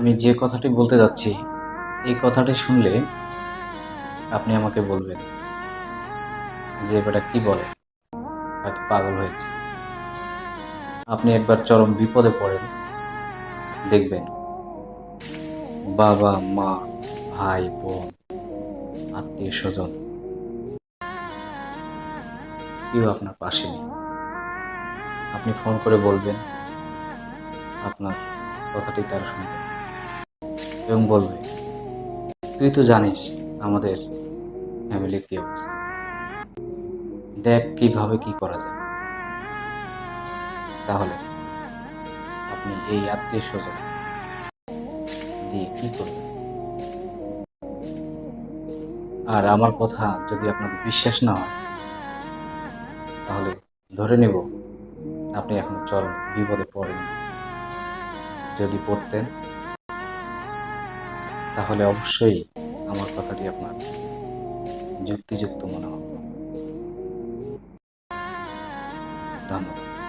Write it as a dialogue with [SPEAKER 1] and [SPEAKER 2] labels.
[SPEAKER 1] আমি যে কথাটি বলতে যাচ্ছি, এই কথাটি শুনলে আপনি আমাকে বলবেন যে, "এ বেটা কি বলে? হয়তো পাগল হয়েছে।" আপনি একবার চরম বিপদে পড়েন, দেখবেন বাবা, মা, ভাই, বোন, আত্মীয়স্বজন কেউ আপনার পাশে নেই। আপনি ফোন করে বলবেন, আপনার কথাটি তারা শুনবে না এবং বলবে, "তুই তো জানিস আমাদের ফ্যামিলির কি অবস্থা। দেখ কিভাবে কি করা যায়।" তাহলে আপনি এই আত্মীয়স্বজন দিয়ে কি করবেন? আর আমার কথা যদি আপনাদের বিশ্বাস না হয়, তাহলে ধরে নেব আপনি এখনো চরম বিপদে পড়েননি। যদি পড়তেন, তাহলে অবশ্যই আমার কথাটি আপনার যুক্তিযুক্ত মনে হতো। ধন্যবাদ।